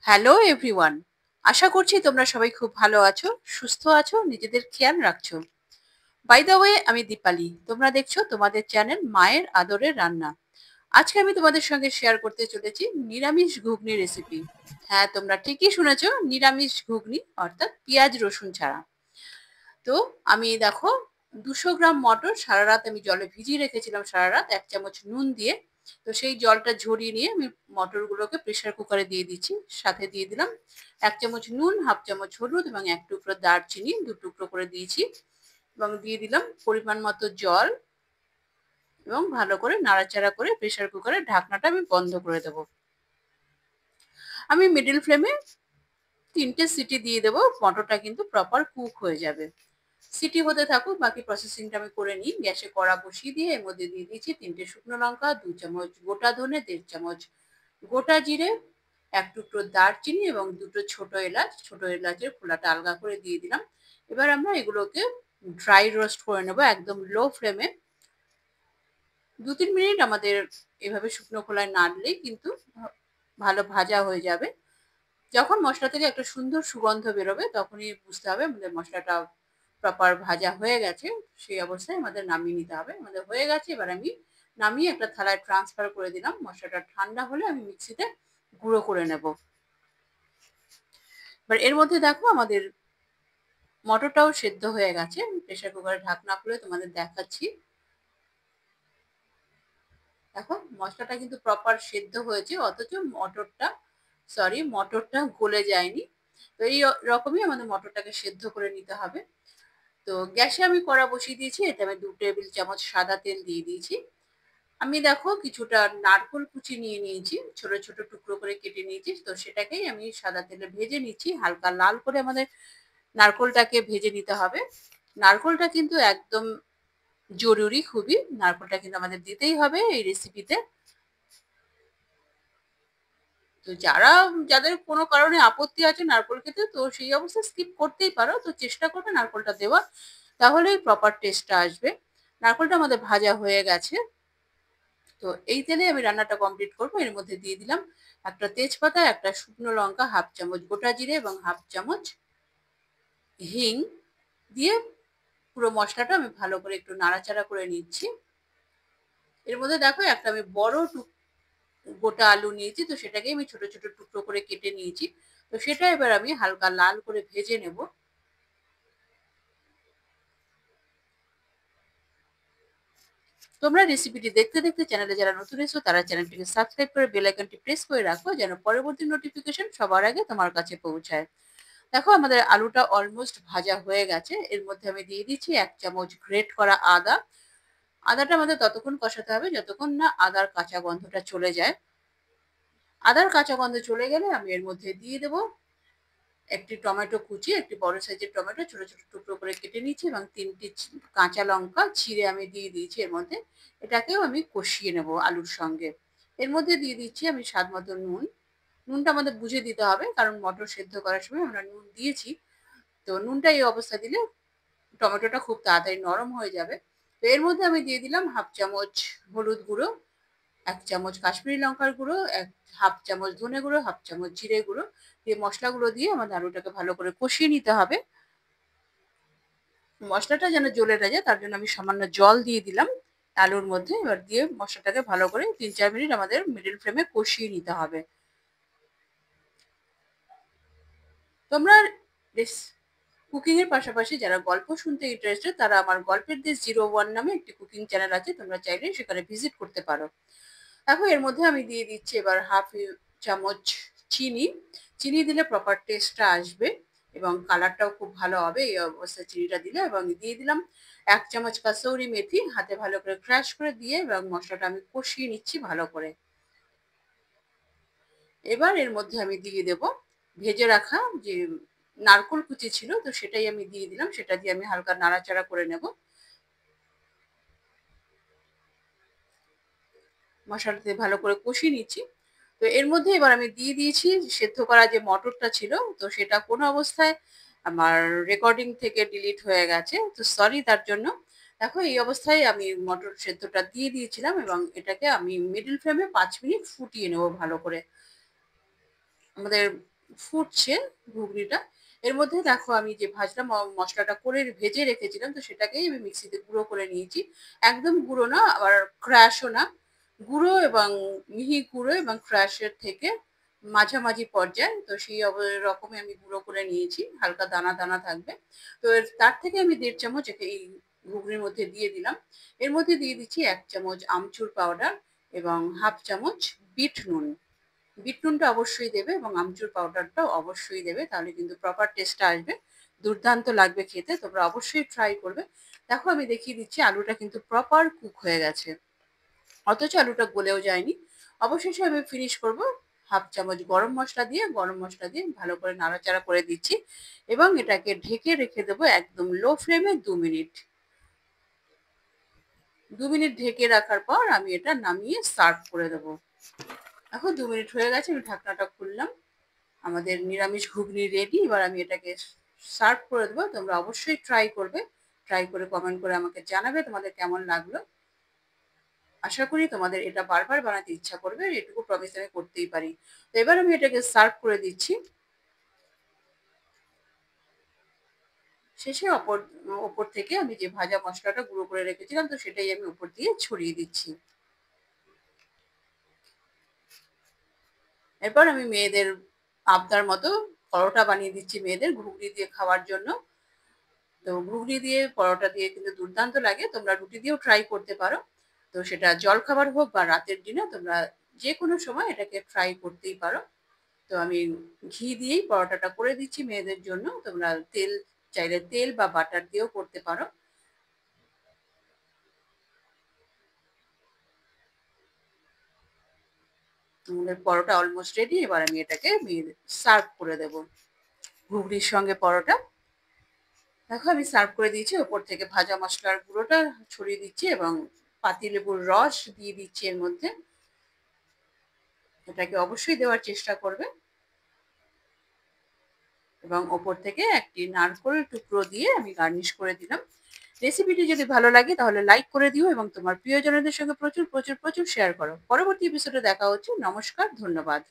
Hello everyone, আশা করছি তোমরা সবাই খুব ভালো আছো, সুস্থ আছো, নিজেদের খেয়াল রাখছো। বাই দ্য ওয়ে, আমি দীপালি, তোমরা দেখছো তোমাদের চ্যানেল মায়ের আদরের রান্না। আজকে আমি তোমাদের সঙ্গে শেয়ার করতে চলেছি নিরামিষ ঘুগনি রেসিপি। হ্যাঁ, তোমরা ঠিকই শুনেছো, নিরামিষ ঘুগনি অর্থাৎ পেঁয়াজ রসুন ছাড়া। তো আমি দেখো 200 গ্রাম মটর সারা রাত আমি জলে ভিজিয়ে রেখেছিলাম, সারা রাত 1 চামচ নুন দিয়ে। তো সেই জলটা ঝরিয়ে নিয়ে আমি মটরগুলোকে প্রেসার কুকারে দিয়ে দিচ্ছি। সাথে দিয়ে দিলাম 1 চামচ নুন, হাফ চামচ হলুদ এবং 1 টুকরো দারচিনি 2 টুকরো করে দিয়েছি, এবং দিয়ে দিলাম পরিমাণ মতো জল, এবং ভালো করে নাড়াচাড়া করে প্রেসার কুকারের ঢাকনাটা আমি বন্ধ করে দেবো। আমি মিডিল ফ্লেমে 3টে সিটি দিয়ে দেবো, মটরটা কিন্তু প্রপার কুক হয়ে যাবে। সিটি হতে থাকুক, বাকি প্রসেসিংটা আমি করে নিই। গ্যাসে কড়া বসিয়ে দিয়ে এর মধ্যে দিয়ে দিয়েছি 3টে শুকনো লঙ্কা, 2 চামচ গোটা ধনে, 1.5 চামচ গোটা জিরে, 1 টুকরো দারচিনি এবং 2টো ছোট এলাচ। ছোট এলাচের খোলাটা আলগা করে দিয়ে দিলাম। এবার আমরা এগুলোকে ড্রাই রোস্ট করে নেবো একদম লো ফ্লেমে। 2-3 মিনিট আমাদের এভাবে শুকনো খোলায় নাড়লেই কিন্তু ভালো ভাজা হয়ে যাবে। যখন মশলা থেকে একটা সুন্দর সুগন্ধ বেরোবে তখনই বুঝতে হবে আমাদের মশলাটা প্রপার ভাজা হয়ে গেছে। সেই অবস্থায় আমাদের নামিয়ে নিতে হবে। আমাদের হয়ে গেছে, এবার আমি নামিয়ে একটা থালায় ট্রান্সফার করে দিলাম। মশলাটা ঠান্ডা হলে আমি মিক্সিতে গুঁড়ো করে নেব। এবার এর মধ্যে দেখো আমাদের মটরটাও সেদ্ধ হয়ে গেছে। প্রেসার কুকারের ঢাকনা খুলে তোমাদের দেখাচ্ছি। দেখো মশলাটা কিন্তু প্রপার সেদ্ধ হয়েছে, অথচ মটরটা গলে যায়নি। তো এই রকমই আমাদের মটরটাকে সেদ্ধ করে নিতে হবে। তো গ্যাসে আমি কড়া বসিয়ে দিয়েছি, এতে আমি 2 টেবিল চামচ সাদা তেল দিয়ে দিয়েছি। আমি দেখো কিছুটা নারকোল কুচি নিয়ে নিয়েছি, ছোট ছোট টুকরো করে কেটে নিয়েছি। তো সেটাকেই আমি সাদা তেলে ভেজে নিচ্ছি, হালকা লাল করে আমাদের নারকোলটাকে ভেজে নিতে হবে। নারকোলটা কিন্তু একদম জরুরি, খুবই নারকোলটা কিন্তু আমাদের দিতেই হবে এই রেসিপিতে। তো যাদের কোনো কারণে আপত্তি আছে নারকোল খেতে, তো সেই অবস্থায় স্কিপ করতেই পারো, তো চেষ্টা করবে নারকোলটা দেওয়া, তাহলেই প্রপার টেস্টটা আসবে। নারকোলটা আমাদের ভাজা হয়ে গেছে। তো এই তেলে আমি রান্নাটা কমপ্লিট করবো। এর মধ্যে দিয়ে দিলাম একটা তেজপাতা, একটা শুকনো লঙ্কা, হাফ চামচ গোটা জিরে এবং হাফ চামচ হিং দিয়ে পুরো মশলাটা আমি ভালো করে একটু নাড়াচাড়া করে নিচ্ছি। এর মধ্যে দেখো একটা আমি বড় গোটা আলু নিয়েছি, তো সেটাকে আমি ছোট ছোট টুকরো করে কেটে নিয়েছি। তো সেটা এবার আমি হালকা লাল করে ভেজে নেব। তোমরা রেসিপিটি দেখতে দেখতে চ্যানেলে যারা নতুন এসো তারা চ্যানেলটিকে সাবস্ক্রাইব করে বেল আইকনটি প্রেস করে রাখো, যেন পরবর্তী নোটিফিকেশন সবার আগে তোমার কাছে পৌঁছায়। দেখো আমাদের আলুটা অলমোস্ট ভাজা হয়ে গেছে। এর মধ্যে আমি দিয়ে দিচ্ছি 1 চামচ গ্রেট করা আদা। আদাটা আমাদের ততক্ষণ কষাতে হবে যতক্ষণ না আদার কাঁচা গন্ধটা চলে যায়। আদার কাঁচা গন্ধ চলে গেলে আমি এর মধ্যে দিয়ে দেবো একটি টমেটো কুচি, একটি বড় সাইজের টমেটো ছোট ছোট টুকরো করে কেটে নিচ্ছি, এবং 3টে কাঁচা লঙ্কা ছিঁড়ে আমি দিয়ে দিয়েছি এর মধ্যে। এটাকেও আমি কষিয়ে নেব আলুর সঙ্গে। এর মধ্যে দিয়ে দিচ্ছি আমি স্বাদ মতো নুন। নুনটা আমাদের বুঝে দিতে হবে, কারণ মটর সেদ্ধ করার সময় আমরা নুন দিয়েছি। তো নুনটা এই অবস্থা দিলে টমেটোটা খুব তাড়াতাড়ি নরম হয়ে যাবে। তো এর মধ্যে আমি দিয়ে দিলাম হাফ চামচ হলুদ গুঁড়ো, 1 চামচ কাশ্মীরি লঙ্কার গুঁড়ো, হাফ চামচ ধনে গুঁড়ো, হাফ চামচ জিরে গুঁড়ো। এই মশলাগুলো দিয়ে আমাদের আলুটাকে ভালো করে কষিয়ে নিতে হবে। মশলাটা যেন জ্বলে না যায় তার জন্য আমি সামান্য জল দিয়ে দিলাম আলুর মধ্যে। এবার দিয়ে মশলাটাকে ভালো করে 3-4 মিনিট আমাদের মিডিল ফ্লেমে কষিয়ে নিতে হবে। তোমরা কুকিং এর পাশাপাশি যারা গল্প শুনতে ইন্টারেস্টেড তারা আমার গল্পের দেশ 01 নামে একটি কুকিং চ্যানেল আছে, তোমরা চাইলে সেখানে ভিজিট করতে পারো। দেখো এর মধ্যে আমি দিয়ে দিচ্ছি এবার হাফ চামচ চিনি। চিনি দিলে প্রপার টেস্টটা আসবে এবং কালারটাও খুব ভালো হবে এই অবস্থায় চিনিটা দিলে। এবং দিয়ে দিলাম 1 চামচ কাসৌরি মেথি, হাতে ভালো করে ক্রাশ করে দিয়ে, এবং মশলাটা আমি কষিয়ে নিচ্ছি ভালো করে। এবার এর মধ্যে আমি দিয়ে দেব ভেজে রাখা যে নারকোল কুচি ছিল, তো সেটাই আমি দিয়ে দিলাম। সেটা দিয়ে আমি হালকা নাড়াচাড়া করে নেব। মশলাটাতে ভালো করে কষিয়ে নিচ্ছি। তো এর মধ্যে এবার আমি দিয়ে দিয়েছি সেদ্ধ করা যে মটরটা ছিল, তো সেটা কোনো অবস্থায় আমার রেকর্ডিং থেকে ডিলিট হয়ে গেছে, তো সরি তার জন্য। দেখো এই অবস্থায় আমি মটর সেদ্ধটা দিয়ে দিয়েছিলাম, এবং এটাকে আমি মিডিল ফ্লেমে 5 মিনিট ফুটিয়ে নেব ভালো করে। আমাদের ফুটছে ঘুগনিটা। এর মধ্যে দেখো আমি যে ভাজলা মশলাটা করে ভেজে রেখেছিলাম, তো সেটাকেই আমি মিক্সিতে গুঁড়ো করে নিয়েছি। একদম গুঁড়ো না, আবার ক্র্যাশও না। গুঁড়ো এবং মিহি গুঁড়ো এবং ক্র্যাশের থেকে মাঝামাঝি পর্যায়ে, তো সেই রকমই আমি গুঁড়ো করে নিয়েছি, হালকা দানা দানা থাকবে। তো তার থেকে আমি 1.5 চামচ এই ঘুগনির মধ্যে দিয়ে দিলাম। এর মধ্যে দিয়ে দিচ্ছি 1 চামচ আমচুর পাউডার এবং 1/2 চামচ বিট নুন। বিট নুনটা অবশ্যই দেবে এবং আমচুর পাউডারটাও অবশ্যই দেবে, তাহলে কিন্তু প্রপার টেস্টটা আসবে। দুর্দান্ত লাগবে খেতে, তোমরা অবশ্যই ট্রাই করবে। দেখো আমি দেখিয়ে দিচ্ছি আলুটা কিন্তু প্রপার কুক হয়ে গেছে, অথচ আলুটা গলেও যায়নি। অবশেষে আমি ফিনিশ করব 1/2 চামচ গরম মশলা দিয়ে ভালো করে নাড়াচাড়া করে দিচ্ছি এবং এটাকে ঢেকে রেখে দেবো একদম লো ফ্লেমে 2 মিনিট। 2 মিনিট ঢেকে রাখার পর আমি এটা নামিয়ে সার্ভ করে দেবো। এখন 2 মিনিট হয়ে গেছে, আমি ঢাকনাটা খুললাম। আমাদের নিরামিষ ঘুগনি রেডি। এবার আমি এটাকে সার্ভ করে দেবো। তোমরা অবশ্যই ট্রাই করবে। ট্রাই করে কমেন্ট করে আমাকে জানাবে তোমাদের কেমন লাগলো। আশা করি তোমাদের এটা বারবার বানাতে ইচ্ছা করবে, এটুকু প্রমিস আমি করতেই পারি। তো এবার আমি এটাকে সার্ভ করে দিচ্ছি। শেষে ওপর থেকে আমি যে ভাজা মশলাটা গুঁড়ো করে রেখেছিলাম, তো সেটাই আমি উপর দিয়ে ছড়িয়ে দিচ্ছি। এরপর আমি মেয়েদের আবদার মতো পরোটা বানিয়ে দিচ্ছি মেয়েদের ঘুগনি দিয়ে খাওয়ার জন্য। তো ঘুগনি দিয়ে পরোটা দিয়ে কিন্তু দুর্দান্ত লাগে, তোমরা রুটি দিয়েও ট্রাই করতে পারো। তো সেটা জলখাবার হোক বা রাতের ডিনার, তোমরা যে কোনো সময় এটাকে ট্রাই করতেই পারো। তো আমি ঘি দিয়েই পরোটাটা করে দিচ্ছি মেয়েদের জন্য। তোমরা তেল চাইলে তেল বা বাটার দিয়েও করতে পারো। তোমাদের পরোটা অলমোস্ট রেডি। এবার আমি এটাকে সার্ভ করে দেব ঘুগনির সঙ্গে পরোটা। দেখো আমি সার্ভ করে দিয়েছি, ওপর থেকে ভাজা মশলার গুঁড়োটা ছড়িয়ে দিচ্ছি এবং পাতিলেবুর রস দিয়ে দিচ্ছি এর মধ্যে। এটাকে অবশ্যই দেওয়ার চেষ্টা করবে এবং ওপর থেকে একটি নারকেল টুকরো দিয়ে আমি গার্নিশ করে দিলাম। রেসিপিটি যদি ভালো লাগে তাহলে লাইক করে দিও এবং তোমার প্রিয়জনদের সঙ্গে প্রচুর প্রচুর প্রচুর শেয়ার করো। পরবর্তী এপিসোডে দেখা হচ্ছে। নমস্কার, ধন্যবাদ।